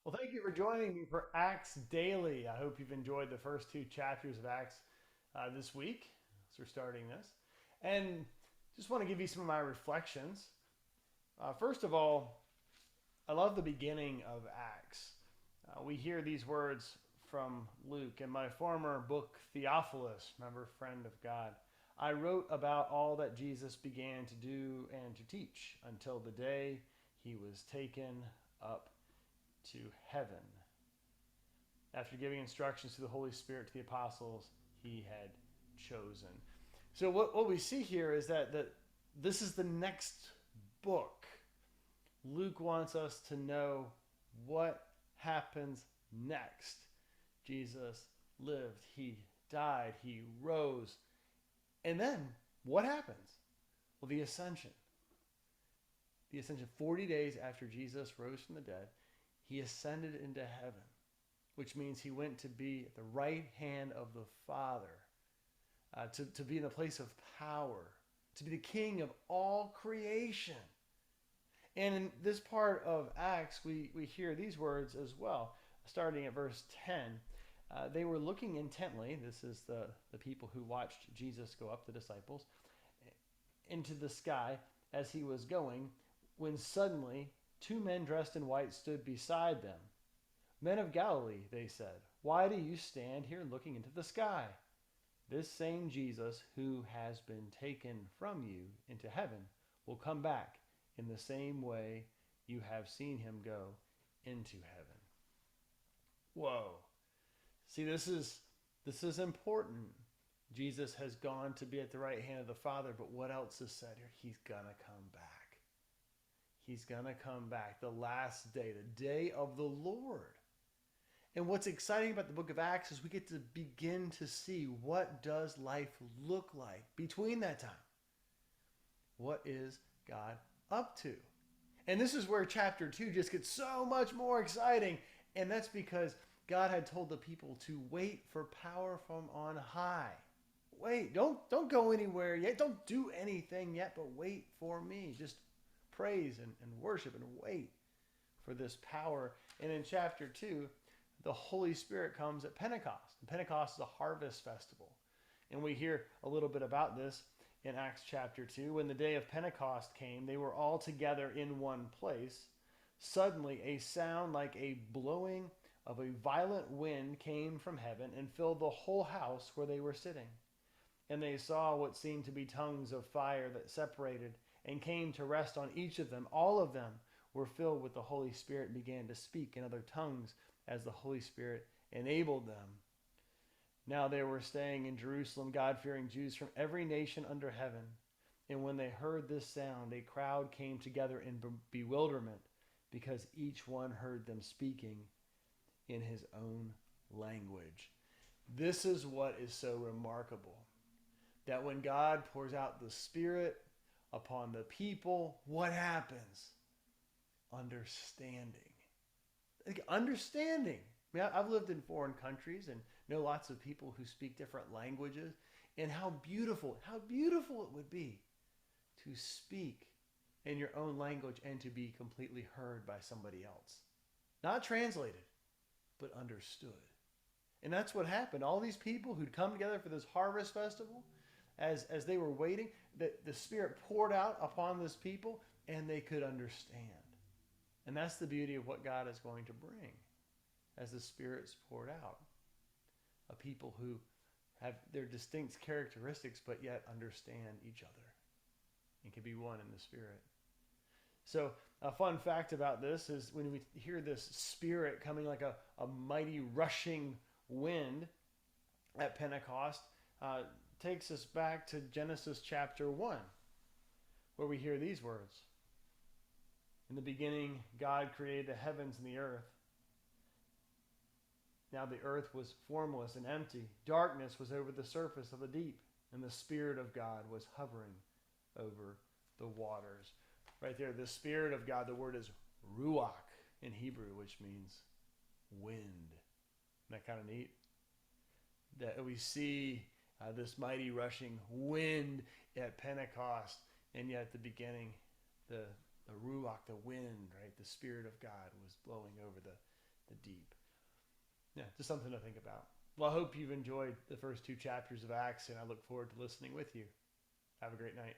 Well, thank you for joining me for Acts Daily. I hope you've enjoyed the first two chapters of Acts this week. So we're starting this. And just want to give you some of my reflections. First of all, I love the beginning of Acts. We hear these words from Luke. In my former book, Theophilus, remember, friend of God, I wrote about all that Jesus began to do and to teach until the day he was taken up to heaven. After giving instructions to the Holy Spirit to the apostles he had chosen. So what we see here is that this is the next book. Luke wants us to know what happens next. Jesus lived, he died, he rose. And then what happens? Well, the ascension. The ascension, 40 days after Jesus rose from the dead, he ascended into heaven, which means he went to be at the right hand of the Father, to be in the place of power, to be the king of all creation. And in this part of Acts, we hear these words as well, starting at verse 10. They were looking intently, this is the people who watched Jesus go up, the disciples, into the sky as he was going, when suddenly two men dressed in white stood beside them. Men of Galilee, they said, why do you stand here looking into the sky? This same Jesus who has been taken from you into heaven will come back in the same way you have seen him go into heaven. Whoa. See, this is important. Jesus has gone to be at the right hand of the Father, but what else is said here? He's gonna come back. He's gonna come back. The last day, the day of the Lord. And what's exciting about the book of Acts is we get to begin to see what does life look like between that time. What is God up to? And this is where chapter 2 just gets so much more exciting. And that's because God had told the people to wait for power from on high. Wait, don't go anywhere yet. Don't do anything yet, but wait for me. Just praise and worship and wait for this power. And in chapter 2, the Holy Spirit comes at Pentecost. And Pentecost is a harvest festival. And we hear a little bit about this in Acts chapter 2. When the day of Pentecost came, they were all together in one place. Suddenly, a sound like a blowing of a violent wind came from heaven and filled the whole house where they were sitting. And they saw what seemed to be tongues of fire that separated and came to rest on each of them. All of them were filled with the Holy Spirit and began to speak in other tongues as the Holy Spirit enabled them. Now they were staying in Jerusalem, God-fearing Jews from every nation under heaven. And when they heard this sound, a crowd came together in bewilderment because each one heard them speaking in his own language. This is what is so remarkable. That when God pours out the Spirit upon the people, what happens? Understanding. Understanding. I mean, I've lived in foreign countries and know lots of people who speak different languages, and how beautiful it would be to speak in your own language and to be completely heard by somebody else. Not translated, but understood. And that's what happened. All these people who'd come together for this harvest festival, as they were waiting, the Spirit poured out upon this people and they could understand. And that's the beauty of what God is going to bring as the Spirit's poured out. A people who have their distinct characteristics but yet understand each other and can be one in the Spirit. So a fun fact about this is when we hear this Spirit coming like a mighty rushing wind at Pentecost, takes us back to Genesis chapter 1, where we hear these words. In the beginning, God created the heavens and the earth. Now the earth was formless and empty. Darkness was over the surface of the deep, and the Spirit of God was hovering over the waters. Right there, the Spirit of God, the word is ruach in Hebrew, which means wind. Isn't that kind of neat? That we see this mighty rushing wind at Pentecost, and yet at the beginning, the ruach, the wind, right, the Spirit of God was blowing over the the deep. Yeah, just something to think about. Well, I hope you've enjoyed the first two chapters of Acts, and I look forward to listening with you. Have a great night.